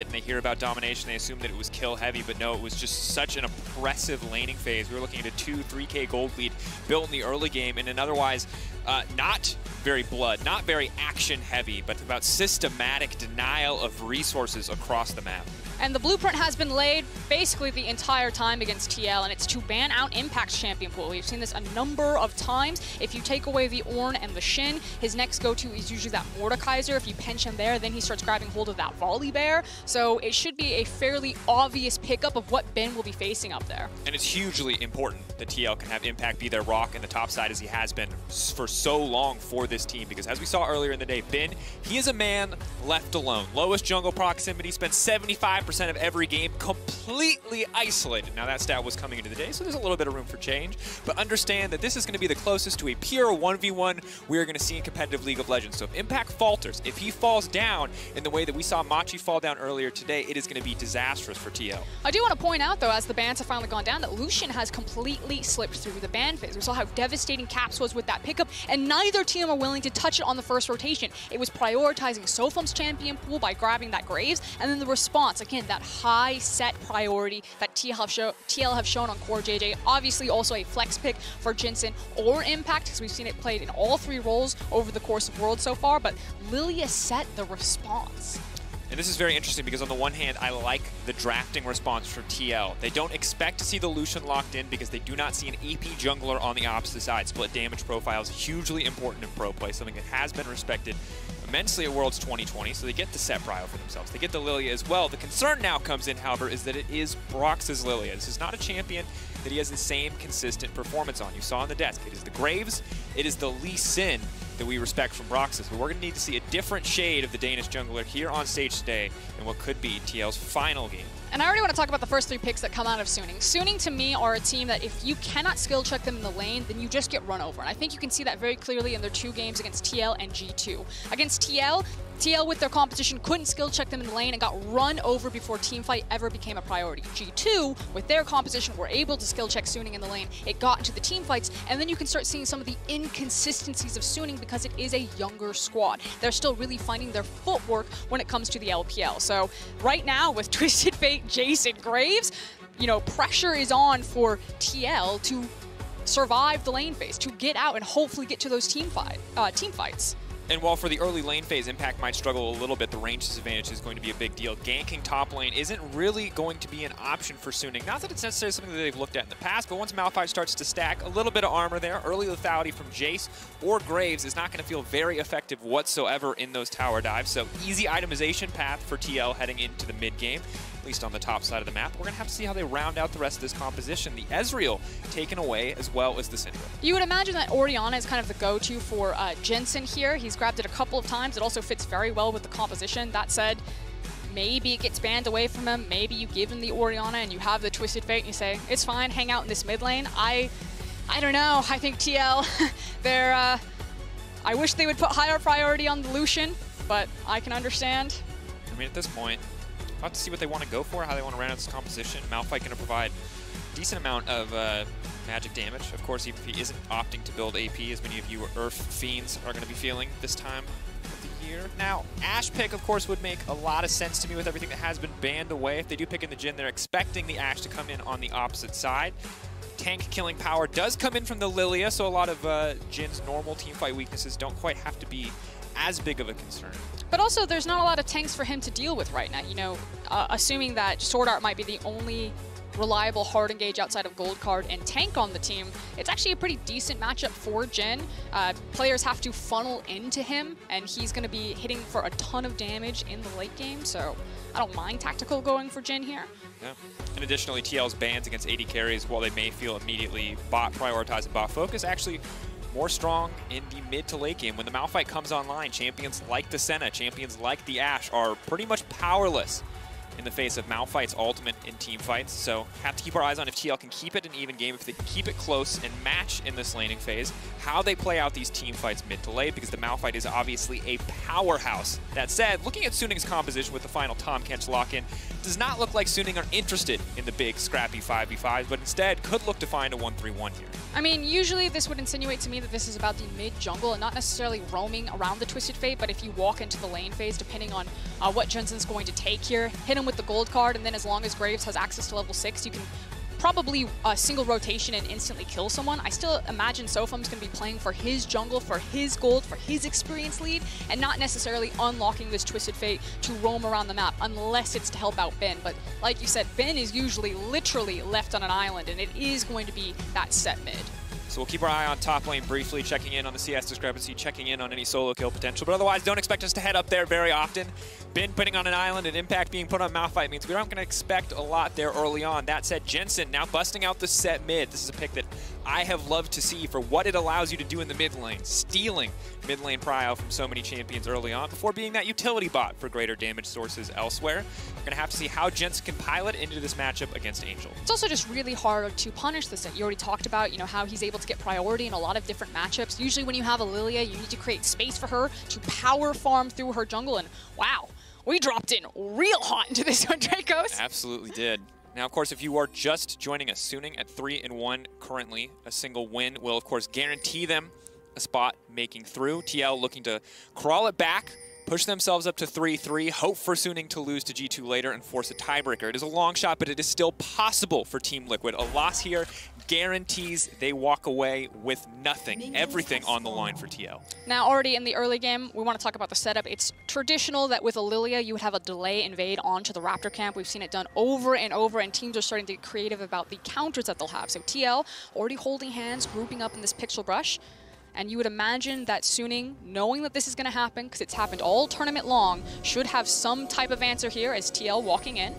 and they hear about domination, they assume that it was kill heavy, but no, it was just such an oppressive laning phase. We were looking at a 2-3K gold lead built in the early game in an otherwise not very blood, not very action heavy, but about systematic denial of resources across the map. And the blueprint has been laid basically the entire time against TL, and it's to ban out Impact's champion pool. We've seen this a number of times. If you take away the Ornn and the Shin, his next go-to is usually that Mordekaiser. If you pinch him there, then he starts grabbing hold of that Volley Bear. So it should be a fairly obvious pickup of what Ben will be facing up there. And it's hugely important that TL can have Impact be their rock in the top side as he has been for so long for this team, because as we saw earlier in the day, Ben, he is a man left alone. Lowest jungle proximity, spent 75% of every game completely isolated. Now that stat was coming into the day, so there's a little bit of room for change, but understand that this is going to be the closest to a pure 1v1 we are going to see in competitive League of Legends. So if Impact falters, if he falls down in the way that we saw Machi fall down earlier today, it is going to be disastrous for TL. I do want to point out, though, as the bans have finally gone down, that Lucian has completely slipped through the ban phase. We saw how devastating Caps was with that pickup, and neither team are willing to touch it on the first rotation. It was prioritizing Sofum's champion pool by grabbing that Graves, and then the response, again, that high set priority that TL have shown on Core JJ. Obviously also a flex pick for Jensen or Impact, because we've seen it played in all three roles over the course of Worlds so far, but Lilia set the response. And this is very interesting because on the one hand, I like the drafting response from TL. They don't expect to see the Lucian locked in because they do not see an AP jungler on the opposite side. Split damage profile is hugely important in pro play, something that has been respected immensely at Worlds 2020, so they get the set prio for themselves. They get the Lilia as well. The concern now comes in, however, is that it is Brox's Lilia. This is not a champion that he has the same consistent performance on. You saw on the desk, it is the Graves, it is the Lee Sin that we respect from Brox's, but we're going to need to see a different shade of the Danish jungler here on stage today in what could be TL's final game. And I already want to talk about the first three picks that come out of Suning. Suning, to me, are a team that if you cannot skill check them in the lane, then you just get run over. And I think you can see that very clearly in their two games against TL and G2. Against TL with their competition couldn't skill check them in the lane and got run over before teamfight ever became a priority. G2, with their composition, were able to skill check Suning in the lane. It got into the teamfights, and then you can start seeing some of the inconsistencies of Suning because it is a younger squad. They're still really finding their footwork when it comes to the LPL. So right now, with Twisted Fate, Jason, Graves, you know, pressure is on for TL to survive the lane phase, to get out and hopefully get to those team fights. And while for the early lane phase, Impact might struggle a little bit, the range disadvantage is going to be a big deal. Ganking top lane isn't really going to be an option for Suning. Not that it's necessarily something that they've looked at in the past, but once Malphite starts to stack a little bit of armor there, early lethality from Jace or Graves is not going to feel very effective whatsoever in those tower dives. So easy itemization path for TL heading into the mid game, at least on the top side of the map. We're going to have to see how they round out the rest of this composition. The Ezreal taken away as well as the Syndra. You would imagine that Orianna is kind of the go-to for Jensen here. He's grabbed it a couple of times. It also fits very well with the composition. That said, maybe it gets banned away from him. Maybe you give him the Orianna and you have the Twisted Fate and you say, it's fine, hang out in this mid lane. I don't know. I think TL, I wish they would put higher priority on the Lucian, but I can understand. I mean, at this point, we'll have to see what they want to go for, how they want to round out this composition. Malphite going to provide a decent amount of magic damage. Of course, even if he isn't opting to build AP, as many of you Earth Fiends are going to be feeling this time of the year. Now, Ashe pick, of course, would make a lot of sense to me with everything that has been banned away. If they do pick in the Jhin, they're expecting the Ashe to come in on the opposite side. Tank killing power does come in from the Lilia, so a lot of Jhin's normal teamfight weaknesses don't quite have to be as big of a concern. But also, there's not a lot of tanks for him to deal with right now. You know, assuming that Sword Art might be the only reliable hard engage outside of Gold Card and Tank on the team, it's actually a pretty decent matchup for Jhin. Players have to funnel into him, and he's going to be hitting for a ton of damage in the late game, so I don't mind tactical going for Jhin here. Yeah. And additionally, TL's bans against AD carries, while they may feel immediately bot prioritized and bot focus, actually more strong in the mid to late game. When the Malphite comes online, champions like the Senna, champions like the Ashe are pretty much powerless in the face of Malphite's ultimate in team fights. So have to keep our eyes on if TL can keep it an even game, if they can keep it close and match in this laning phase, how they play out these team fights mid to late, because the Malphite is obviously a powerhouse. That said, looking at Suning's composition with the final Tahm Kench lock-in, does not look like Suning are interested in the big, scrappy 5v5s, but instead could look to find a 1-3-1 here. I mean, usually this would insinuate to me that this is about the mid-jungle and not necessarily roaming around the Twisted Fate, but if you walk into the lane phase, depending on what Jensen's going to take here, hit him with the gold card, and then as long as Graves has access to level 6, you can probably a single rotation and instantly kill someone. I still imagine Sofum's going to be playing for his jungle, for his gold, for his experience lead, and not necessarily unlocking this Twisted Fate to roam around the map, unless it's to help out Ben. But like you said, Ben is usually literally left on an island, and it is going to be that set mid. So we'll keep our eye on top lane briefly, checking in on the CS discrepancy, checking in on any solo kill potential. But otherwise, don't expect us to head up there very often. Ben putting on an island and Impact being put on Malphite means we aren't going to expect a lot there early on. That said, Jensen now busting out the set mid. This is a pick that I have loved to see for what it allows you to do in the mid lane, stealing mid lane prio from so many champions early on before being that utility bot for greater damage sources elsewhere. We're going to have to see how Jensen can pilot into this matchup against Angel. It's also just really hard to punish the set. You already talked about, how he's able to get priority in a lot of different matchups. Usually when you have a Lilia, you need to create space for her to power farm through her jungle, and wow, we dropped in real hot into this one, Dracos. Absolutely did. Now, of course, if you are just joining us, Suning at 3-1 currently, a single win will, of course, guarantee them a spot making through. TL looking to crawl it back, push themselves up to 3-3, hope for Suning to lose to G2 later and force a tiebreaker. It is a long shot, but it is still possible for Team Liquid. A loss here guarantees they walk away with nothing, everything on the line for TL. Now, already in the early game, we want to talk about the setup. It's traditional that with a Lilia, you would have a delay invade onto the Raptor camp. We've seen it done over and over, and teams are starting to get creative about the counters that they'll have. So TL already holding hands, grouping up in this pixel brush. And you would imagine that Suning, knowing that this is going to happen, because it's happened all tournament long, should have some type of answer here as TL walking in.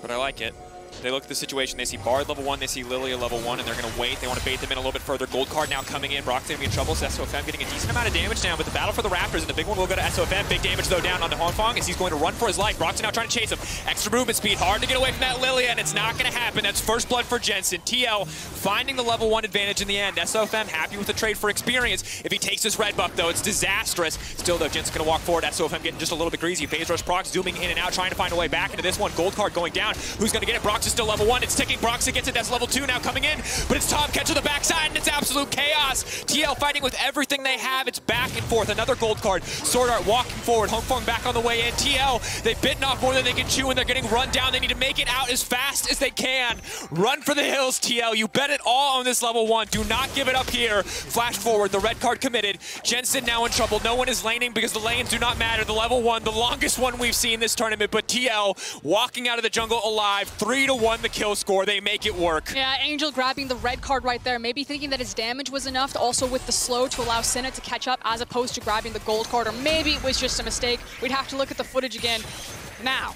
But I like it. They look at the situation, they see Bard level 1, they see Lilia level 1, and they're going to wait. They want to bait them in a little bit further. Gold card now coming in. Brock's going to be in trouble. So SOFM getting a decent amount of damage down, but the battle for the Raptors, and the big one will go to SOFM. Big damage, though, down onto Hongfong as he's going to run for his life. Brock's now trying to chase him. Extra movement speed, hard to get away from that Lilia, and it's not going to happen. That's first blood for Jensen. TL finding the level 1 advantage in the end. SOFM happy with the trade for experience. If he takes this red buff, though, it's disastrous. Still, though, Jensen's going to walk forward. SOFM getting just a little bit greasy. Phase rush Brock zooming in and out, trying to find a way back into this one. Gold card going down. Who's going to get it? Brock's is still level 1. It's ticking. Broxy gets it. That's level 2 now coming in. But it's Tom Catch on the backside, and it's absolute chaos. TL fighting with everything they have. It's back and forth. Another gold card. Sword Art walking forward. Hongfong back on the way in. TL, they've bitten off more than they can chew, and they're getting run down. They need to make it out as fast as they can. Run for the hills, TL. You bet it all on this level 1. Do not give it up here. Flash forward. The red card committed. Jensen now in trouble. No one is laning because the lanes do not matter. The level 1, the longest one we've seen this tournament, but TL walking out of the jungle alive. 3-1 the kill score. They make it work. Yeah, Angel grabbing the red card right there, maybe thinking that his damage was enough to also with the slow to allow Senna to catch up as opposed to grabbing the gold card, or maybe it was just a mistake. We'd have to look at the footage again. Now,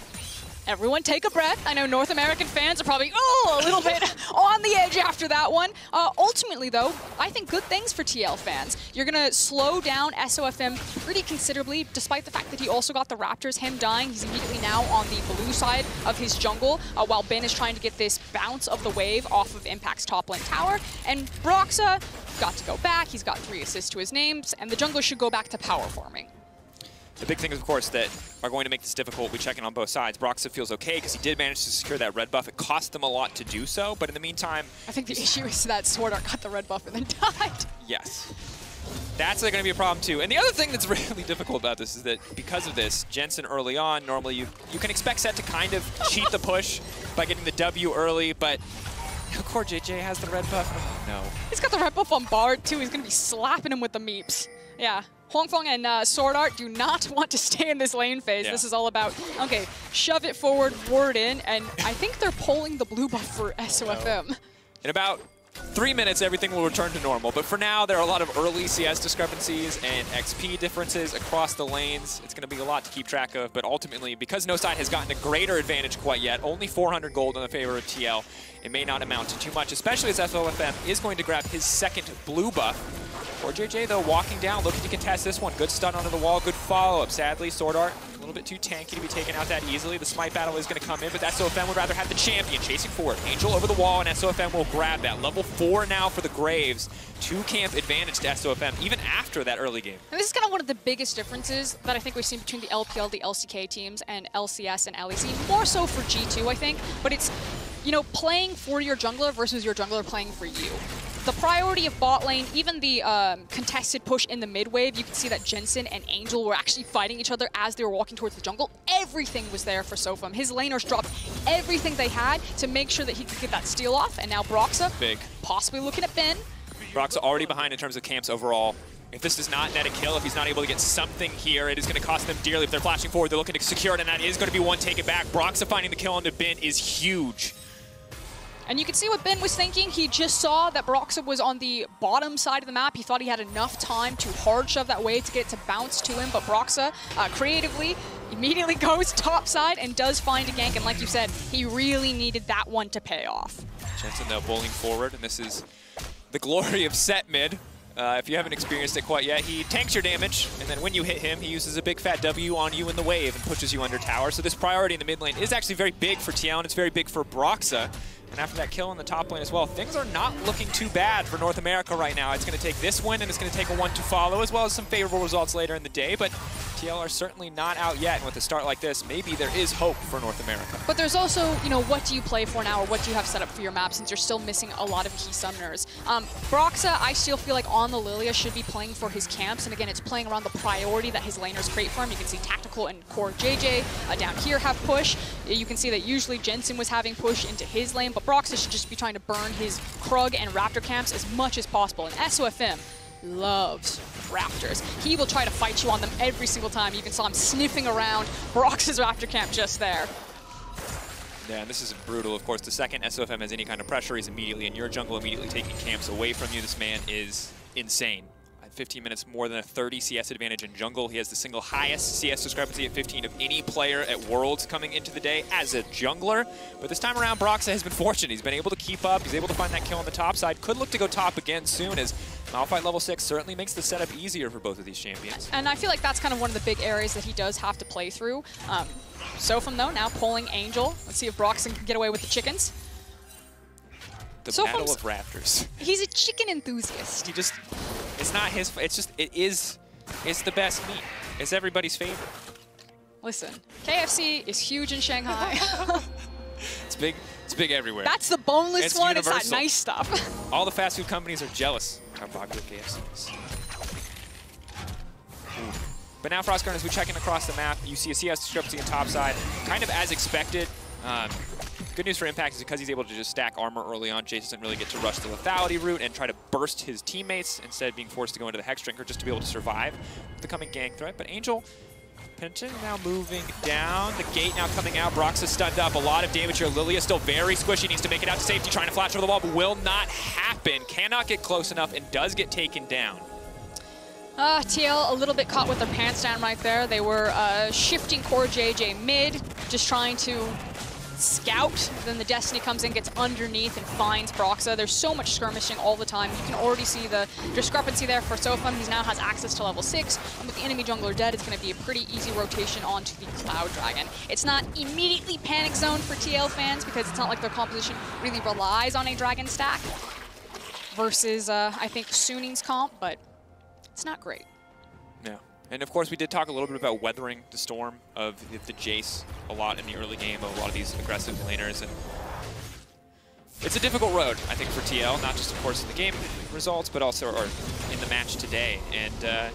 everyone take a breath. I know North American fans are probably, a little bit on the edge after that one. Ultimately, though, I think good things for TL fans. You're going to slow down SOFM pretty considerably, despite the fact that he also got the Raptors. Him dying, he's immediately now on the blue side of his jungle, while Ben is trying to get this bounce of the wave off of Impact's top lane tower. And Broxa got to go back. He's got 3 assists to his names, and the jungle should go back to power farming. The big things, of course, that are going to make this difficult, we check in on both sides. Broxa feels okay because he did manage to secure that red buff. It cost them a lot to do so, but in the meantime... I think the issue is that Sword Art got the red buff and then died. Yes. That's going to be a problem, too. And the other thing that's really difficult about this is that because of this, Jensen early on, normally you can expect Set to kind of cheat the push by getting the W early, but... Core JJ has the red buff. Oh, no. He's got the red buff on Bard, too. He's going to be slapping him with the meeps. Yeah. Hongfong and Sword Art do not want to stay in this lane phase. Yeah. This is all about, okay, shove it forward, ward in, and I think they're pulling the blue buff for SOFM. In about 3 minutes, everything will return to normal. But for now, there are a lot of early CS discrepancies and XP differences across the lanes. It's going to be a lot to keep track of. But ultimately, because no side has gotten a greater advantage quite yet, only 400 gold in the favor of TL, it may not amount to too much, especially as SOFM is going to grab his second blue buff. Or JJ, though, walking down, looking to contest this one. Good stun onto the wall, good follow-up. Sadly, Sword Art, a little bit too tanky to be taken out that easily. The smite battle is going to come in, but SOFM would rather have the champion chasing forward. Angel over the wall, and SOFM will grab that. Level 4 now for the Graves. 2-camp advantage to SOFM, even after that early game. And this is kind of one of the biggest differences that I think we've seen between the LPL, the LCK teams, and LCS and LEC. More so for G2, I think, but it's, you know, playing for your jungler versus your jungler playing for you. The priority of bot lane, even the contested push in the mid wave, you can see that Jensen and Angel were actually fighting each other as they were walking towards the jungle. Everything was there for SOFM. His laners dropped everything they had to make sure that he could get that steal off, and now Broxah, big, possibly looking at Ben. Broxah already behind in terms of camps overall. If this does not net a kill, if he's not able to get something here, it is going to cost them dearly. If they're flashing forward, they're looking to secure it, and that is going to be one take it back. Broxah finding the kill onto Ben is huge. And you can see what Ben was thinking. He just saw that Broxah was on the bottom side of the map. He thought he had enough time to hard shove that wave to get it to bounce to him, but Broxah creatively immediately goes top side and does find a gank, and like you said, he really needed that one to pay off. Jensen though bowling forward, and this is the glory of set mid. If you haven't experienced it quite yet, he tanks your damage, and then when you hit him, he uses a big fat W on you in the wave and pushes you under tower. So this priority in the mid lane is actually very big for TL, and it's very big for Broxah. And after that kill in the top lane as well, things are not looking too bad for North America right now. It's going to take this win, and it's going to take a one to follow, as well as some favorable results later in the day. But TL are certainly not out yet, and with a start like this, maybe there is hope for North America. But there's also, you know, what do you play for now, or what do you have set up for your map, since you're still missing a lot of key summoners. Broxah, I still feel like on the Lilia should be playing for his camps, and again, it's playing around the priority that his laners create for him. You can see Tactical and Core JJ down here have push. You can see that usually Jensen was having push into his lane, but Broxah should just be trying to burn his Krug and Raptor camps as much as possible. And SOFM loves Raptors. He will try to fight you on them every single time. You can saw him sniffing around Broxah's Raptor camp just there. Yeah, and this is brutal. Of course, the second SOFM has any kind of pressure, he's immediately in your jungle, immediately taking camps away from you. This man is insane. At 15 minutes, more than a 30 CS advantage in jungle. He has the single highest CS discrepancy at 15 of any player at Worlds coming into the day as a jungler. But this time around, Broxah has been fortunate. He's been able to keep up. He's able to find that kill on the top side. Could look to go top again soon, as Malphite level 6 certainly makes the setup easier for both of these champions. And I feel like that's kind of one of the big areas that he does have to play through. SOFM, though, now pulling Angel. Let's see if Broxah can get away with the chickens. The battle of Raptors. He's a chicken enthusiast. He just, it's not his, it's just, it's the best meat. It's everybody's favorite. Listen, KFC is huge in Shanghai. It's big everywhere. That's the boneless it's one, universal. it's that nice stuff. All the fast food companies are jealous of how popular KFC is. But now, Frostguard, as we check in across the map, you see a CS discrepancy in top side, kind of as expected. Good news for Impact is because he's able to just stack armor early on, Jace doesn't really get to rush the lethality route and try to burst his teammates, instead being forced to go into the Hex Drinker just to be able to survive the coming gank threat. But Angel, Penton now moving down, the gate now coming out, Broxah stunned up, a lot of damage here. Lilia still very squishy, needs to make it out to safety, trying to flash over the wall, but will not happen. Cannot get close enough and does get taken down. TL a little bit caught with their pants down right there. They were shifting Core JJ mid, just trying to scout. Then the Destiny comes in, gets underneath, and finds Broxah. There's so much skirmishing all the time. You can already see the discrepancy there for SOFM. He now has access to level 6, and with the enemy jungler dead, it's going to be a pretty easy rotation onto the Cloud Dragon. It's not immediately panic zone for TL fans, because it's not like their composition really relies on a Dragon stack versus, I think, Suning's comp, but it's not great. Yeah. And of course, we did talk a little bit about weathering the storm of the Jace a lot in the early game of a lot of these aggressive laners. And it's a difficult road, I think, for TL, not just, of course, in the game results, but also in the match today. And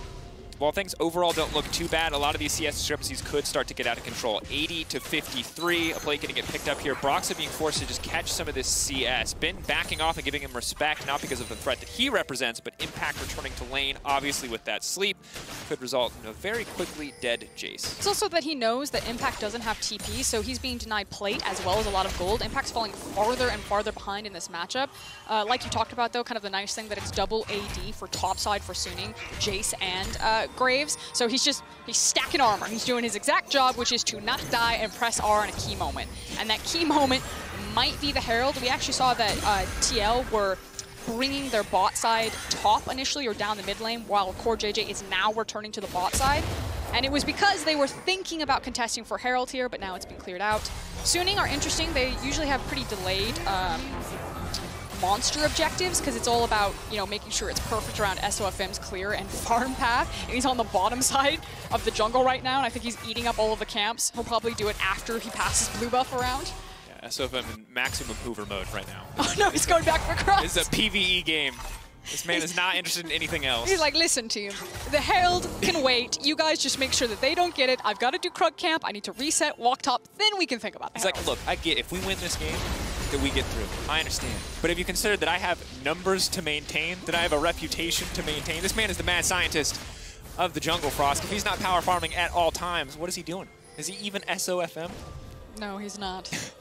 while things overall don't look too bad, a lot of these CS discrepancies could start to get out of control. 80 to 53, a play going to get picked up here. Broxah being forced to just catch some of this CS. Ben backing off and giving him respect, not because of the threat that he represents, but Impact returning to lane, obviously with that sleep, could result in a very quickly dead Jace. It's also that he knows that Impact doesn't have TP, so he's being denied plate as well as a lot of gold. Impact's falling farther and farther behind in this matchup. Like you talked about, though, kind of the nice thing that it's double AD for topside for Suning, Jace, and Graves. So he's stacking armor. He's doing his exact job, which is to not die and press R in a key moment. And that key moment might be the Herald. We actually saw that TL were bringing their bot side top initially or down the mid lane, while Core JJ is now returning to the bot side. And it was because they were thinking about contesting for Herald here, but now it's been cleared out. Suning are interesting. They usually have pretty delayed monster objectives because it's all about, you know, making sure it's perfect around SOFM's clear and farm path. And he's on the bottom side of the jungle right now, and I think he's eating up all of the camps. He'll probably do it after he passes blue buff around. Yeah, SOFM in maximum Hoover mode right now. Oh no, he's going back for cross. It's a PvE game. This man is not interested in anything else. He's like, listen team, the Herald can wait. You guys just make sure that they don't get it. I've got to do Krug camp. I need to reset, walk top, then we can think about the Herald. He's like, look, I get if we win this game, that we get through. I understand. But if you consider that I have numbers to maintain, that I have a reputation to maintain, this man is the mad scientist of the jungle, Frost. If he's not power farming at all times, what is he doing? Is he even SOFM? No, he's not.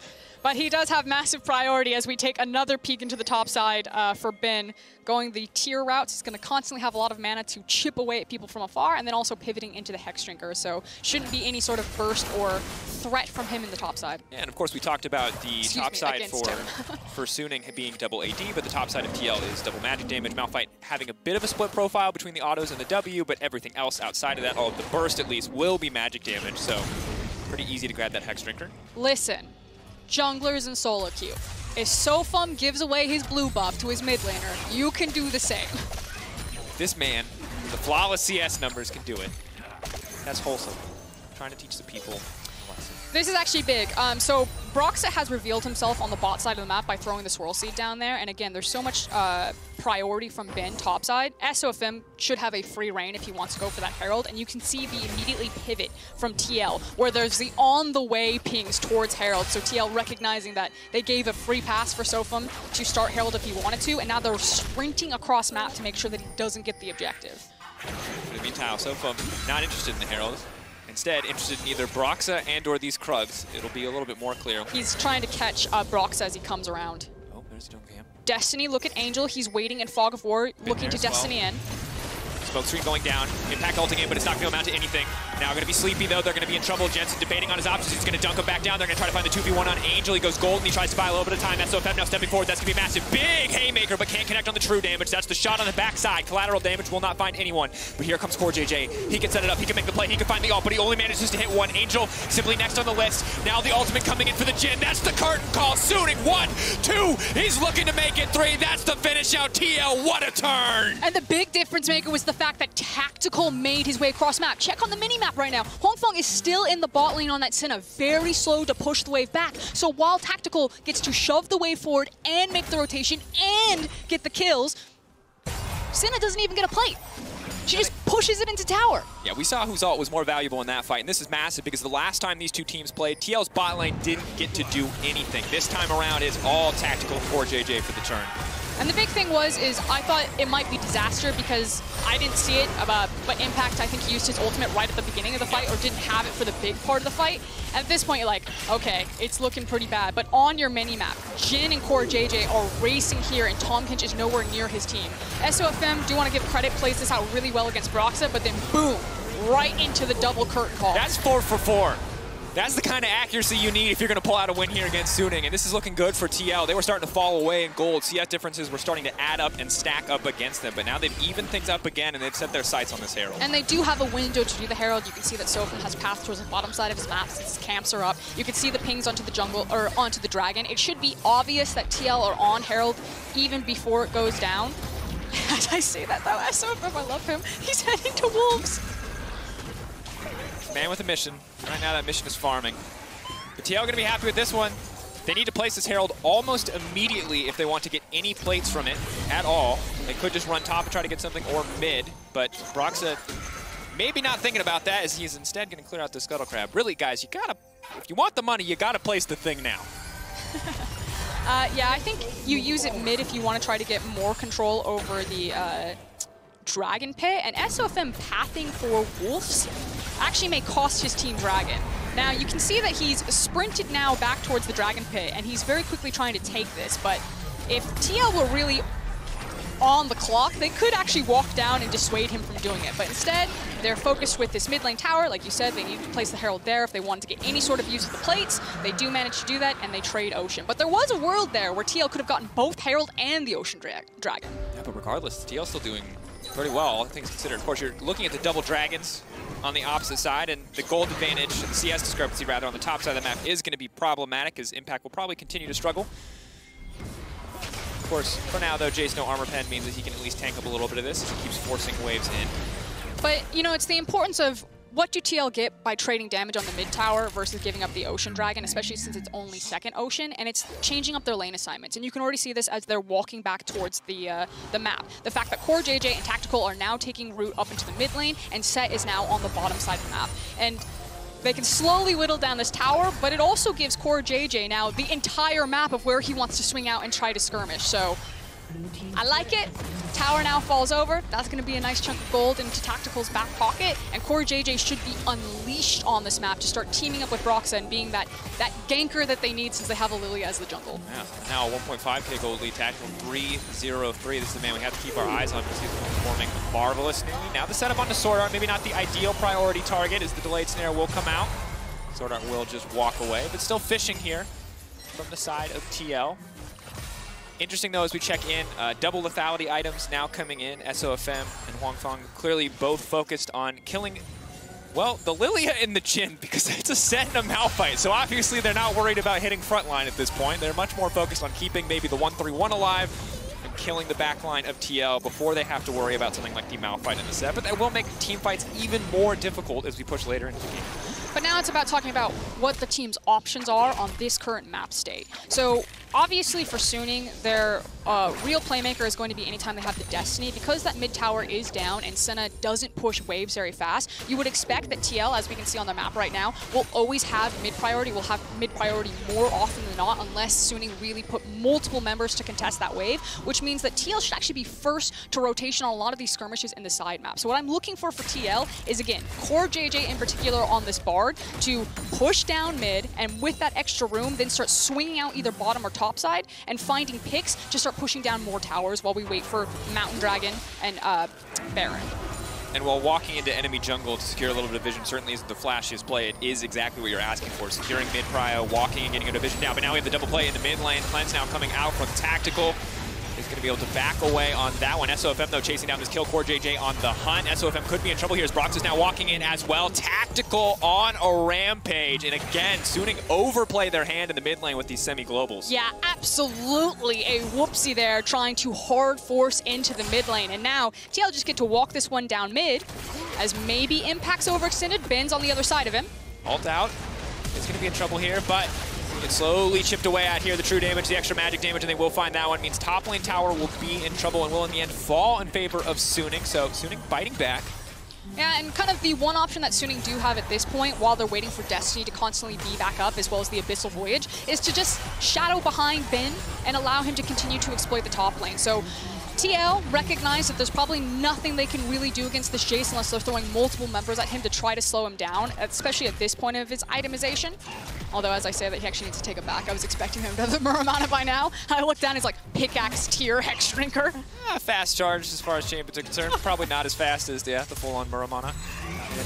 But he does have massive priority as we take another peek into the top side for Ben. Going the tier routes, he's going to constantly have a lot of mana to chip away at people from afar, and then also pivoting into the Hex Drinker. So shouldn't be any sort of burst or threat from him in the top side. Yeah, and of course we talked about the top side for Suning being double AD, but the top side of TL is double magic damage. Malphite having a bit of a split profile between the autos and the W, but everything else outside of that, all of the burst at least, will be magic damage. So pretty easy to grab that Hex Drinker. Listen. Junglers and solo queue. If SOFM gives away his blue buff to his mid laner, you can do the same. This man, the flawless CS numbers, can do it. That's wholesome. Trying to teach the people a lesson. This is actually big. So Broxa has revealed himself on the bot side of the map by throwing the Swirl Seed down there. And again, there's so much priority from Ben top side. SOFM should have a free reign if he wants to go for that Herald. And you can see the immediately pivot from TL, where there's the on-the-way pings towards Herald. So TL recognizing that they gave a free pass for SOFM to start Herald if he wanted to. And now they're sprinting across map to make sure that he doesn't get the objective. In the meantime, SOFM not interested in the Herald. Instead, interested in either Broxa and or these Krugs. It'll be a little bit more clear. He's trying to catch Broxa as he comes around. Oh, there's a jungle camp. Destiny, look at Angel. He's waiting in Fog of War, looking to Destiny in. Smoke screen going down. Impact ulting in, but it's not going to amount to anything. Now going to be sleepy, though. They're going to be in trouble. Jensen debating on his options. He's going to dunk him back down. They're going to try to find the 2v1 on Angel. He goes golden. He tries to buy a little bit of time. SOFM now stepping forward. That's going to be massive. Big haymaker, but can't connect on the true damage. That's the shot on the backside. Collateral damage will not find anyone. But here comes Core JJ. He can set it up. He can make the play. He can find the ult, but he only manages to hit one. Angel simply next on the list. Now the ultimate coming in for the Jhin. That's the curtain call. Suning 1, 2. He's looking to make it 3. That's the finish out. TL, what a turn. And the big difference maker was the fact that Tactical made his way across map. Check on the mini-map right now. Hongfeng is still in the bot lane on that Senna, very slow to push the wave back. So while Tactical gets to shove the wave forward and make the rotation and get the kills, Senna doesn't even get a plate. She just pushes it into tower. Yeah, we saw whose ult was more valuable in that fight, and this is massive because the last time these two teams played, TL's bot lane didn't get to do anything. This time around, it's all Tactical for JJ for the turn. And the big thing is I thought it might be disaster because I didn't see it, but Impact, I think, used his ultimate right at the beginning of the fight or didn't have it for the big part of the fight. And at this point, you're like, okay, it's looking pretty bad. But on your mini-map, Jhin and Core JJ are racing here, and Tom Kinch is nowhere near his team. SOFM, do want to give credit, plays this out really well against Broxa, but then boom, right into the double curtain call. That's 4 for 4. That's the kind of accuracy you need if you're going to pull out a win here against Suning, and this is looking good for TL. They were starting to fall away in gold. CS differences were starting to add up and stack up against them, but now they've evened things up again, and they've set their sights on this Herald. And they do have a window to do the Herald. You can see that SOFM has path towards the bottom side of his map since his camps are up. You can see the pings onto the jungle, or onto the dragon. It should be obvious that TL are on Herald even before it goes down. As I say that, though, SOFM, I love him. He's heading to Wolves. Man with a mission. Right now, that mission is farming. But TL going to be happy with this one. They need to place this Herald almost immediately if they want to get any plates from it at all. They could just run top and try to get something, or mid, but Broxa maybe not thinking about that as he's instead going to clear out the Scuttle Crab. Really, guys, you gotta, if you want the money, you gotta place the thing now. Yeah, I think you use it mid if you want to try to get more control over the Dragon Pit, and SOFM pathing for Wolves actually may cost his team Dragon. Now, you can see that he's sprinted now back towards the Dragon Pit, and he's very quickly trying to take this, but if TL were really on the clock, they could actually walk down and dissuade him from doing it. But instead, they're focused with this mid lane tower. Like you said, they need to place the Herald there if they wanted to get any sort of use of the plates. They do manage to do that, and they trade Ocean. But there was a world there where TL could have gotten both Herald and the Ocean Dragon. Yeah, but regardless, TL's still doing pretty well, all things considered. Of course, you're looking at the double dragons on the opposite side, and the gold advantage, the CS discrepancy rather, on the top side of the map is going to be problematic, as Impact will probably continue to struggle. Of course, for now, though, Jace no armor pen means that he can at least tank up a little bit of this as he keeps forcing waves in. But, you know, it's the importance of what do TL get by trading damage on the mid tower versus giving up the Ocean Dragon, especially since it's only second Ocean, and it's changing up their lane assignments. And you can already see this as they're walking back towards the map. The fact that Core JJ and Tactical are now taking route up into the mid lane, and Set is now on the bottom side of the map. And they can slowly whittle down this tower, but it also gives Core JJ now the entire map of where he wants to swing out and try to skirmish. So I like it. Tower now falls over. That's going to be a nice chunk of gold into Tactical's back pocket, and Core JJ should be unleashed on this map to start teaming up with Broxa and being that ganker that they need since they have a Lilia as the jungle. Yeah, now a 1.5k gold lead. Tactical 3-0-3. This is the man we have to keep our eyes on because he's performing marvelously. Now the setup on the Sword Art, maybe not the ideal priority target, as the delayed snare will come out. Sword Art will just walk away, but still fishing here from the side of TL. Interesting, though, as we check in, double lethality items now coming in. SOFM and Huang Fong clearly both focused on killing, well, the Lilia in the chin, because it's a Set and a Malphite. So obviously they're not worried about hitting frontline at this point. They're much more focused on keeping maybe the 1-3-1 alive and killing the backline of TL before they have to worry about something like the Malphite in the set. But that will make team fights even more difficult as we push later into the game. But now it's about talking about what the team's options are on this current map state. So obviously for Suning, their real playmaker is going to be anytime they have the Destiny. Because that mid tower is down and Senna doesn't push waves very fast, you would expect that TL, as we can see on the map right now, will always have mid priority, will have mid priority more often than not, unless Suning really put multiple members to contest that wave, which means that TL should actually be first to rotation on a lot of these skirmishes in the side map. So what I'm looking for TL is, again, Core JJ in particular on this bar, to push down mid, and with that extra room, then start swinging out either bottom or top side and finding picks to start pushing down more towers while we wait for Mountain Dragon and Baron. And while walking into enemy jungle to secure a little bit of vision certainly isn't the flashiest play, it is exactly what you're asking for. Securing mid prio, walking and getting a division down. But now we have the double play in the mid lane. Cleanse now coming out from Tactical. He's going to be able to back away on that one. SOFM, though, chasing down this kill. Core JJ on the hunt. SOFM could be in trouble here as Brox is now walking in as well. Tactical on a rampage. And again, Suning overplay their hand in the mid lane with these semi-globals. Yeah, absolutely a whoopsie there, trying to hard force into the mid lane. And now TL just get to walk this one down mid, as maybe Impact's overextended. Ben's on the other side of him. Ult out. It's going to be in trouble here, but it's slowly chipped away at here. The true damage, the extra magic damage, and they will find that one. Means top lane tower will be in trouble and will in the end fall in favor of Suning. So Suning biting back. Yeah, and kind of the one option that Suning do have at this point, while they're waiting for Destiny to constantly be back up, as well as the Abyssal Voyage, is to just shadow behind Ben and allow him to continue to exploit the top lane. So TL recognize that there's probably nothing they can really do against this Jace unless they're throwing multiple members at him to try to slow him down, especially at this point of his itemization. Although, as I say that, he actually needs to take it back. I was expecting him to have the Muramana by now. I look down, he's like, pickaxe tier Hex Drinker. Fast charge as far as champions are concerned. Probably not as fast as the full-on Muramana.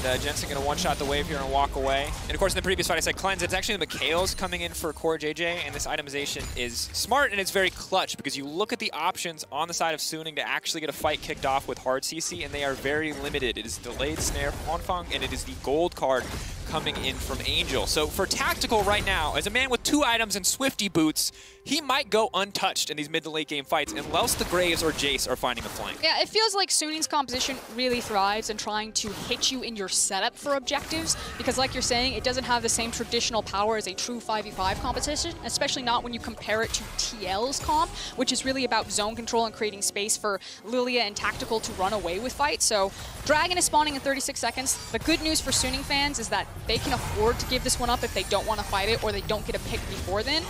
And Jensen going to one-shot the wave here and walk away. And of course, in the previous fight, I said cleanse. It's actually the Mikhails coming in for Core JJ, and this itemization is smart and it's very clutch because you look at the options on the side of Suning to actually get a fight kicked off with hard CC, and they are very limited. It is delayed snare from Huang Fong, and it is the gold card coming in from Angel. So for Tactical right now, as a man with 2 items and Swifty boots, he might go untouched in these mid to late game fights unless the Graves or Jace are finding a flank. Yeah, it feels like Suning's composition really thrives in trying to hit you in your setup for objectives, because like you're saying, it doesn't have the same traditional power as a true 5v5 competition, especially not when you compare it to TL's comp, which is really about zone control and creating space for Lilia and Tactical to run away with fights. So Dragon is spawning in 36 seconds. The good news for Suning fans is that they can afford to give this one up if they don't want to fight it or they don't get a pick before then,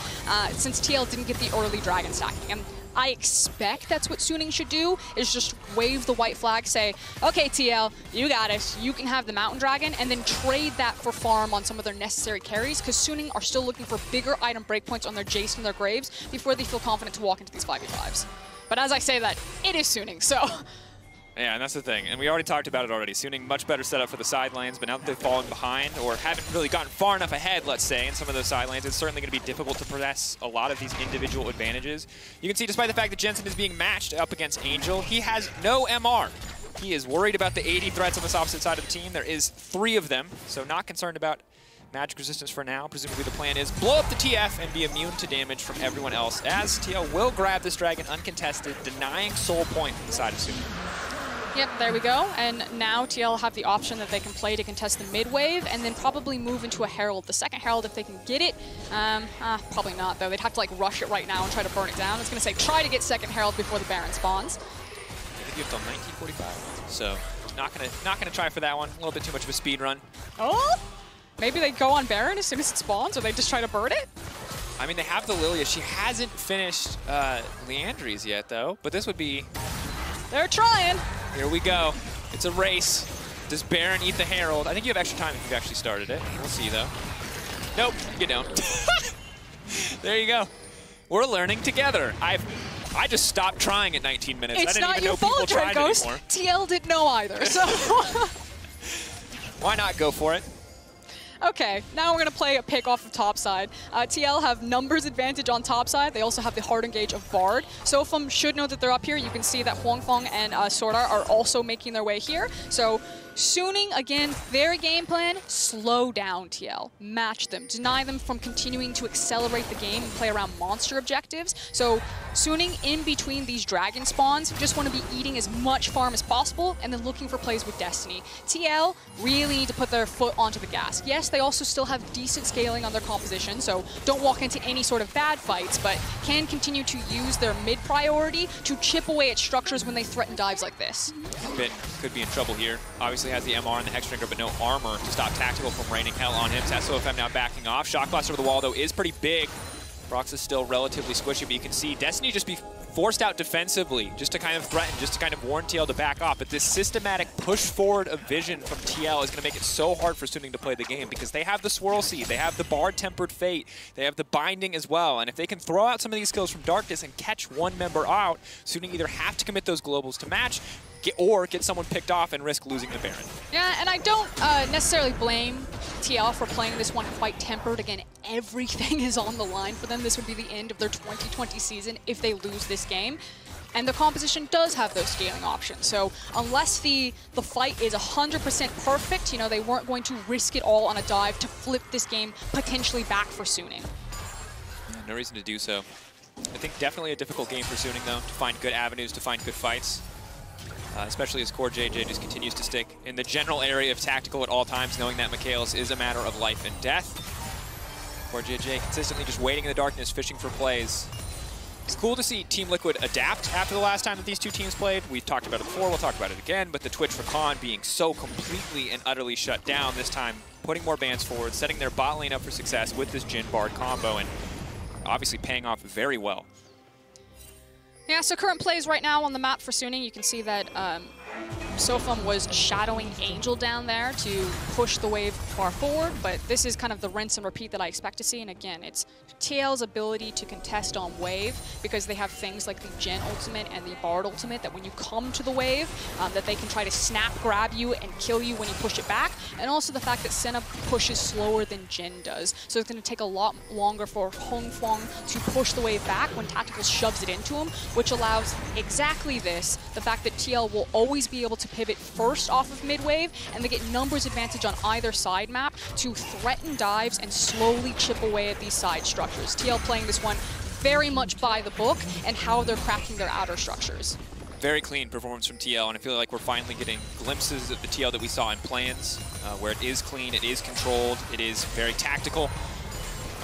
since TL didn't get the early Dragon stacking. And I expect that's what Suning should do, is just wave the white flag, say, okay, TL, you got it. You can have the Mountain Dragon, and then trade that for farm on some of their necessary carries, because Suning are still looking for bigger item breakpoints on their Jace and their Graves before they feel confident to walk into these 5v5s. But as I say that, it is Suning, so. Yeah, and that's the thing. And we already talked about it already. Suning much better setup for the side lanes, but now that they've fallen behind or haven't really gotten far enough ahead, let's say, in some of those side lanes, it's certainly going to be difficult to possess a lot of these individual advantages. You can see, despite the fact that Jensen is being matched up against Angel, he has no MR. He is worried about the 80 threats on this opposite side of the team. There is 3 of them, so not concerned about magic resistance for now. Presumably the plan is blow up the TF and be immune to damage from everyone else, as TL will grab this dragon uncontested, denying soul point from the side of Suning. Yep, there we go. And now TL have the option that they can play to contest the mid wave and then probably move into a Herald. The second Herald, if they can get it, probably not though. They'd have to like rush it right now and try to burn it down. It's gonna say try to get second Herald before the Baron spawns. I think you have till 1945, so not gonna try for that one. A little bit too much of a speed run. Oh, maybe they go on Baron as soon as it spawns, or they just try to burn it. I mean, they have the Lilia. She hasn't finished Leandri's yet though, but this would be. They're trying. Here we go. It's a race. Does Baron eat the Herald? I think you have extra time if you've actually started it. We'll see, though. Nope, you don't. There you go. We're learning together. I just stopped trying at 19 minutes. It's I didn't not even your know people fault, tried Dragos. anymore. TL didn't know either, so. Why not go for it? Okay, now we're going to play a pick off of top side. TL have numbers advantage on top side. They also have the hard engage of Bard. Sofum should know that they're up here. You can see that Huangfeng and Swordart are also making their way here. So Suning, again, their game plan, slow down TL. Match them. Deny them from continuing to accelerate the game and play around monster objectives. So Suning, in between these dragon spawns, just want to be eating as much farm as possible and then looking for plays with Destiny. TL really need to put their foot onto the gas. Yes, they also still have decent scaling on their composition, so don't walk into any sort of bad fights, but can continue to use their mid priority to chip away at structures when they threaten dives like this. Could be in trouble here. Obviously has the MR and the Hexdrinker, but no armor to stop Tactical from raining hell on him. SOFM now backing off. Shock Blast over the wall, though, is pretty big. Brox is still relatively squishy, but you can see Destiny just be forced out defensively, just to kind of threaten, just to kind of warn TL to back off. But this systematic push forward of vision from TL is going to make it so hard for Suning to play the game, because they have the Swirl Seed, they have the Bard Tempered Fate, they have the Binding as well. And if they can throw out some of these skills from Darkness and catch one member out, Suning either have to commit those globals to match, or get someone picked off and risk losing the Baron. Yeah, and I don't necessarily blame TL for playing this one quite tempered. Again, everything is on the line for them. This would be the end of their 2020 season if they lose this game. And the composition does have those scaling options. So unless the fight is 100% perfect, you know, they weren't going to risk it all on a dive to flip this game potentially back for Suning. No reason to do so. I think definitely a difficult game for Suning, though, to find good avenues, to find good fights. Especially as Core JJ just continues to stick in the general area of Tactical at all times, knowing that Michaelis is a matter of life and death. Core JJ consistently just waiting in the darkness, fishing for plays. It's cool to see Team Liquid adapt after the last time that these two teams played. We've talked about it before, we'll talk about it again, but the Twitch for Khan being so completely and utterly shut down, this time putting more bans forward, setting their bot lane up for success with this Jhin Bard combo, and obviously paying off very well. Yeah, so current plays right now on the map for Suning, you can see that Sofum was shadowing Angel down there to push the wave far forward, but this is kind of the rinse and repeat that I expect to see. And again, it's TL's ability to contest on wave, because they have things like the Jhin ultimate and the Bard ultimate that when you come to the wave, that they can try to snap grab you and kill you when you push it back. And also the fact that Senna pushes slower than Jhin does. So it's going to take a lot longer for Huangfeng to push the wave back when Tactical shoves it into him, which allows exactly this, the fact that TL will always be able to pivot first off of mid-wave, and they get numbers advantage on either side map to threaten dives and slowly chip away at these side structures. TL playing this one very much by the book and how they're cracking their outer structures. Very clean performance from TL, and I feel like we're finally getting glimpses of the TL that we saw in plans, where it is clean, it is controlled, it is very tactical,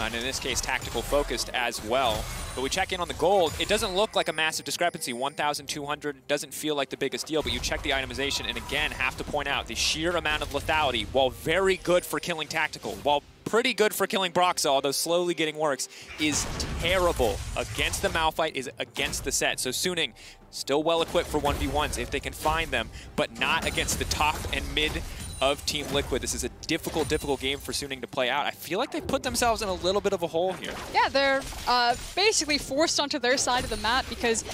and in this case, tactical focused as well. But we check in on the gold, it doesn't look like a massive discrepancy. 1,200 doesn't feel like the biggest deal, but you check the itemization, and again, have to point out the sheer amount of lethality, while very good for killing Tactical, while pretty good for killing Broxa, although slowly getting works, is terrible against the Malphite, is against the set. So Suning, still well-equipped for 1v1s if they can find them, but not against the top and mid of Team Liquid. This is a difficult game for Suning to play out. I feel like they put themselves in a little bit of a hole here. Yeah, they're basically forced onto their side of the map, because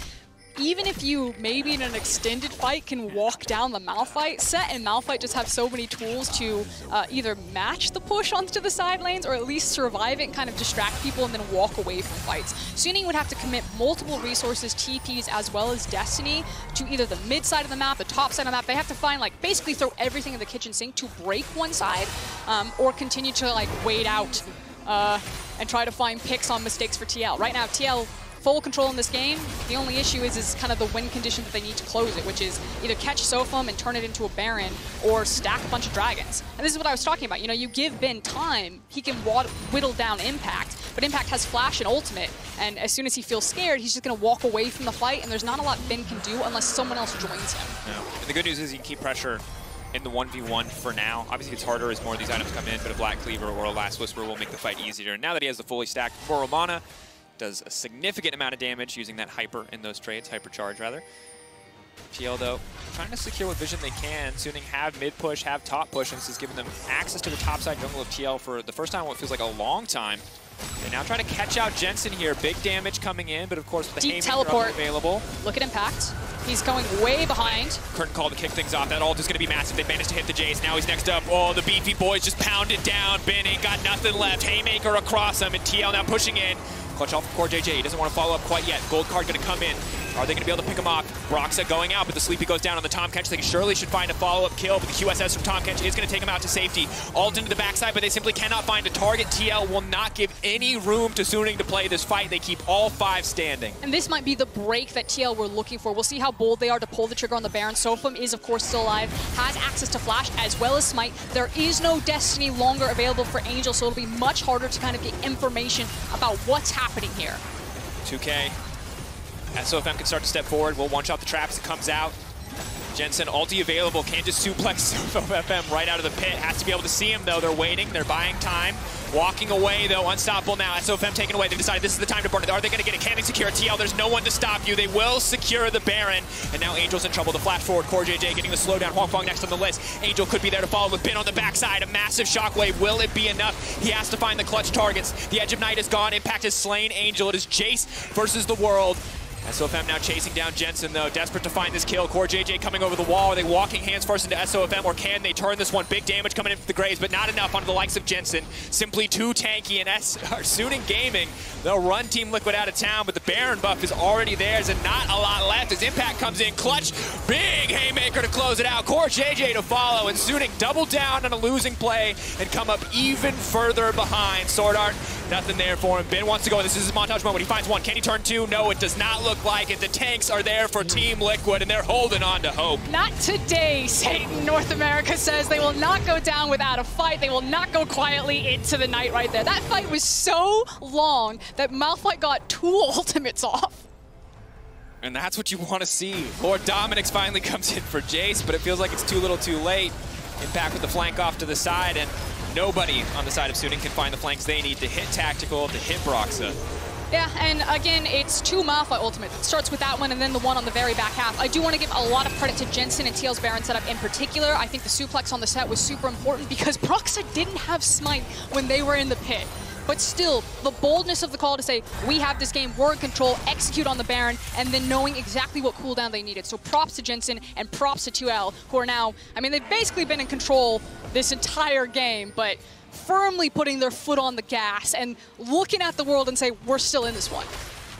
even if you, maybe in an extended fight, can walk down the Malphite, Set and Malphite just have so many tools to either match the push onto the side lanes or at least survive it and kind of distract people and then walk away from fights. Suning would have to commit multiple resources, TPs, as well as Destiny to either the mid side of the map, the top side of the map. They have to find, like, basically throw everything in the kitchen sink to break one side or continue to, like, wait out and try to find picks on mistakes for TL. Right now, TL full control in this game. The only issue is kind of the win condition that they need to close it, which is either catch Sophum and turn it into a Baron or stack a bunch of dragons. And this is what I was talking about. You know, you give Ben time, he can whittle down Impact, but Impact has Flash and Ultimate, and as soon as he feels scared, he's just going to walk away from the fight, and there's not a lot Ben can do unless someone else joins him. No. And the good news is you can keep pressure in the 1v1 for now. Obviously it's harder as more of these items come in, but a Black Cleaver or a Last Whisper will make the fight easier. And now that he has the fully stacked Boromana, does a significant amount of damage using that Hyper in those trades, Hypercharge rather. TL though, trying to secure what vision they can. Suning have mid push, have top push, and this is giving them access to the top side jungle of TL for the first time in what feels like a long time. They now try to catch out Jensen here. Big damage coming in, but of course with the deep teleport available. Look at Impact. He's going way behind. Curtain call to kick things off. That ult is going to be massive. They managed to hit the Jace. Now he's next up. Oh, the beefy boys just pounded down. Ben ain't got nothing left. Haymaker across him, and TL now pushing in. Clutch off of Core JJ. He doesn't want to follow up quite yet. Gold card going to come in. Are they going to be able to pick him off? Broxa going out, but the Sleepy goes down on the Tomcatch. They surely should find a follow-up kill, but the QSS from Tomcatch is going to take him out to safety. Ult into the backside, but they simply cannot find a target. TL will not give any room to Suning to play this fight. They keep all 5 standing. And this might be the break that TL were looking for. We'll see how bold they are to pull the trigger on the Baron. Sophum is, of course, still alive, has access to Flash as well as Smite. There is no Destiny longer available for Angel, so it'll be much harder to kind of get information about what's happening here. 2K. SOFM can start to step forward. We'll one-shot the trap as it comes out. Jensen, ulti available, can't just suplex SOFM right out of the pit. Has to be able to see him, though. They're waiting. They're buying time. Walking away, though. Unstoppable now. SOFM taken away. They decided this is the time to burn it. Are they going to get it? Can they secure TL? There's no one to stop you. They will secure the Baron. And now Angel's in trouble. The flash forward. Core JJ getting the slowdown. Huang Fong next on the list. Angel could be there to follow with Ben on the backside. A massive shockwave. Will it be enough? He has to find the clutch targets. The Edge of Night is gone. Impact has slain Angel. It is Jace versus the world. SOFM now chasing down Jensen, though, desperate to find this kill. Core JJ coming over the wall. Are they walking hands first into SOFM, or can they turn this one? Big damage coming in for the Graves, but not enough onto the likes of Jensen. Simply too tanky, and Suning Gaming, they'll run Team Liquid out of town, but the Baron buff is already theirs, and not a lot left as Impact comes in. Clutch, big haymaker to close it out. Core JJ to follow, and Suning double down on a losing play and come up even further behind. Sword Art, nothing there for him. Ben wants to go. This is his montage moment. He finds one. Can he turn 2? No, it does not look like it. The tanks are there for Team Liquid, and they're holding on to hope. Not today, Satan North America says. They will not go down without a fight. They will not go quietly into the night right there. That fight was so long that Malphite got 2 ultimates off. And that's what you want to see. Lord Dominic's finally comes in for Jace, but it feels like it's too little too late. Impact with the flank off to the side, and nobody on the side of Suning can find the flanks they need to hit Tactical, to hit Broxa. Yeah, and again, it's 2 Malphite ultimates. It starts with that one and then the one on the very back half. I do want to give a lot of credit to Jensen and TL's Baron setup in particular. I think the suplex on the set was super important because Broxa didn't have Smite when they were in the pit. But still, the boldness of the call to say, we have this game, we're in control, execute on the Baron, and then knowing exactly what cooldown they needed. So props to Jensen and props to 2L, who are now, I mean, they've basically been in control this entire game, but firmly putting their foot on the gas and looking at the world and say, we're still in this one.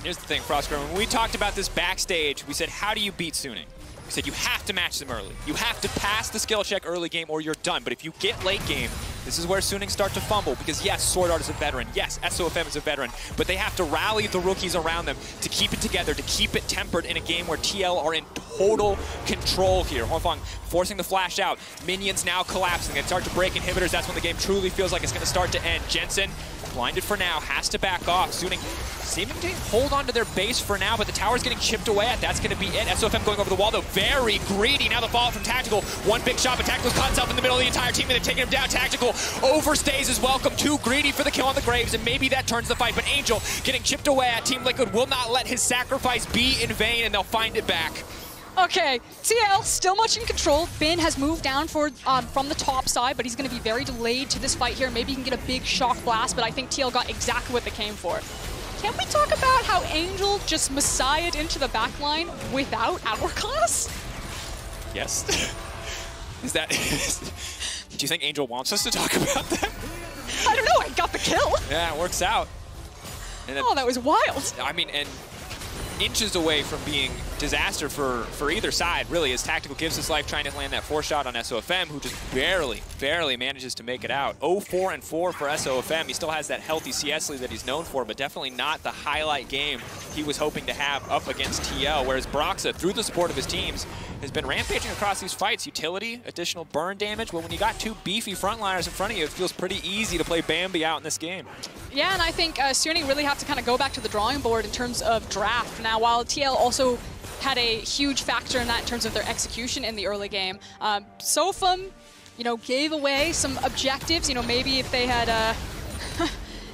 Here's the thing, Frostgrove, when we talked about this backstage, we said, how do you beat Suning? We said you have to match them early. You have to pass the skill check early game or you're done. But if you get late game, this is where Suning start to fumble because yes, Sword Art is a veteran. Yes, SOFM is a veteran. But they have to rally the rookies around them to keep it together, to keep it tempered in a game where TL are in total control here. Huangfang forcing the flash out. Minions now collapsing. They start to break inhibitors. That's when the game truly feels like it's going to start to end. Jensen, blinded for now, has to back off. Suning seeming to hold on to their base for now, but the tower's getting chipped away at. That's going to be it. SOFM going over the wall, though. Very greedy. Now the fallout from Tactical. One big shot, but Tactical's caught himself in the middle of the entire team, and they've taken him down. Tactical overstays his welcome. Too greedy for the kill on the Graves, and maybe that turns the fight. But Angel getting chipped away at. Team Liquid will not let his sacrifice be in vain, and they'll find it back. Okay, TL still much in control. Ben has moved down for from the top side, but he's going to be very delayed to this fight here. Maybe he can get a big shock blast, but I think TL got exactly what they came for. Can we talk about how Angel just messiahed into the backline without Hourglass? Yes. Is that... Do you think Angel wants us to talk about that? I don't know, I got the kill. Yeah, it works out. And Oh, that was wild. I mean, and inches away from being disaster for either side, really, as Tactical gives his life trying to land that 4-shot on SOFM, who just barely manages to make it out. 0-4-4 for SOFM. He still has that healthy CS lead that he's known for, but definitely not the highlight game he was hoping to have up against TL, whereas Broxa, through the support of his teams, has been rampaging across these fights. Utility, additional burn damage. Well, when you got two beefy frontliners in front of you, it feels pretty easy to play Bambi out in this game. Yeah, and I think Suning really have to kind of go back to the drawing board in terms of draft. Now, while TL also had a huge factor in that in terms of their execution in the early game, SOFM, you know, gave away some objectives. You know, maybe if they had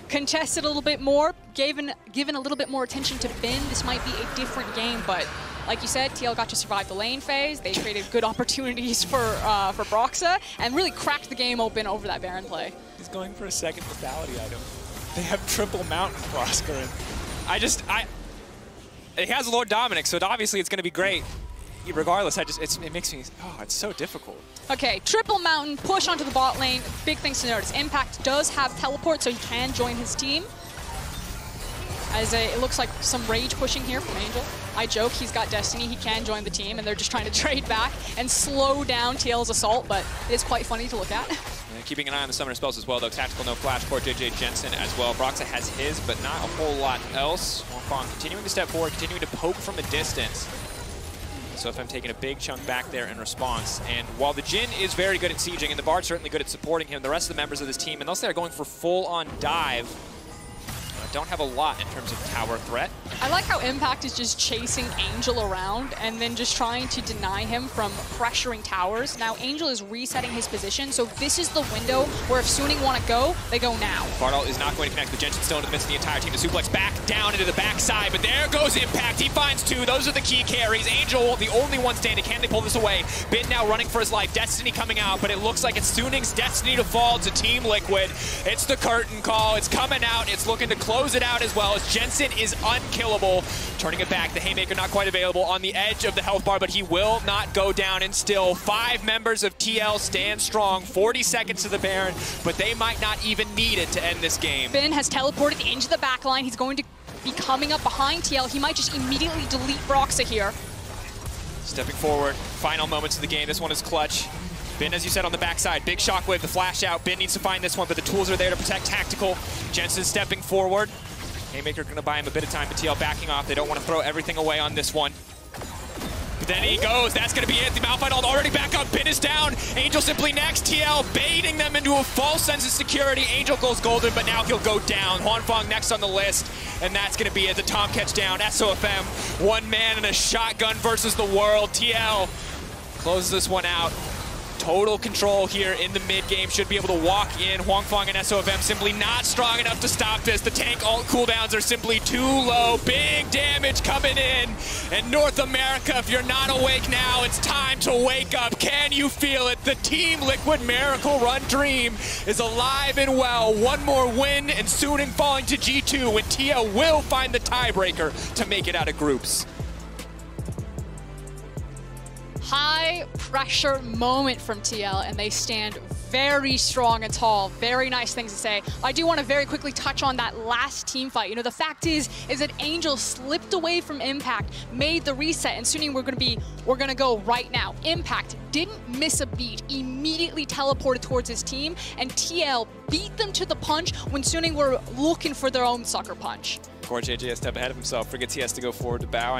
contested a little bit more, given a little bit more attention to Bin, this might be a different game. But like you said, TL got to survive the lane phase. They created good opportunities for Broxa and really cracked the game open over that Baron play. He's going for a second lethality item. They have triple mountain Prosker. It has Lord Dominic, so obviously it's going to be great. Regardless, it makes me, it's so difficult. Okay, triple mountain, push onto the bot lane. Big things to notice. Impact does have teleport, so he can join his team. It looks like some rage pushing here from Angel. I joke, he's got Destiny, he can join the team, and they're just trying to trade back and slow down TL's assault, but it's quite funny to look at. Yeah, keeping an eye on the summoner spells as well, though. Tactical, no flash, Core JJ Jensen as well. Broxa has his, but not a whole lot else. Wongfang continuing to step forward, continuing to poke from a distance. So if I'm taking a big chunk back there in response, and while the Jhin is very good at sieging, and the Bard's certainly good at supporting him, the rest of the members of this team, unless they're going for full-on dive, don't have a lot in terms of tower threat. I like how Impact is just chasing Angel around and then just trying to deny him from pressuring towers. Now Angel is resetting his position, so this is the window where if Suning want to go, they go now. Bardal is not going to connect with Jensen still in the midst of the entire team. The suplex back down into the backside, but there goes Impact. He finds two. Those are the key carries. Angel, the only one standing. Can they pull this away? Bin now running for his life. Destiny coming out, but it looks like it's Suning's destiny to fall to Team Liquid. It's the curtain call. It's coming out. It's looking to close it out as well, as Jensen is unkillable. Turning it back, the Haymaker not quite available on the edge of the health bar, but he will not go down, and still 5 members of TL stand strong. 40 seconds to the Baron, but they might not even need it to end this game. Bin has teleported into the backline. He's going to be coming up behind TL. He might just immediately delete Broxa here. Stepping forward, final moments of the game. This one is clutch. Bin, as you said, on the backside. Big shockwave, the flash out. Bin needs to find this one, but the tools are there to protect Tactical. Jensen stepping forward. Haymaker going to buy him a bit of time, but TL backing off. They don't want to throw everything away on this one. But then he goes. That's going to be it. The Malphite ult already back up. Bin is down. Angel simply next. TL baiting them into a false sense of security. Angel goes golden, but now he'll go down. Hwanfang next on the list, and that's going to be it. The Tom catch down. SOFM, one man in a shotgun versus the world. TL closes this one out. Total control here in the mid game. Should be able to walk in. Hwanfang and SOFM simply not strong enough to stop this. The tank ult cooldowns are simply too low. Big damage coming in. And North America, if you're not awake now, it's time to wake up. Can you feel it? The Team Liquid Miracle Run dream is alive and well. One more win and Suning falling to G2 when TL will find the tiebreaker to make it out of groups. High pressure moment from TL, and they stand very strong and tall. Very nice things to say. I do want to very quickly touch on that last team fight. You know, the fact is that Angel slipped away from Impact, made the reset, and Suning we're gonna go right now. Impact didn't miss a beat, immediately teleported towards his team, and TL beat them to the punch when Suning were looking for their own sucker punch. Core JJ a step ahead of himself, forgets he has to go forward to bow.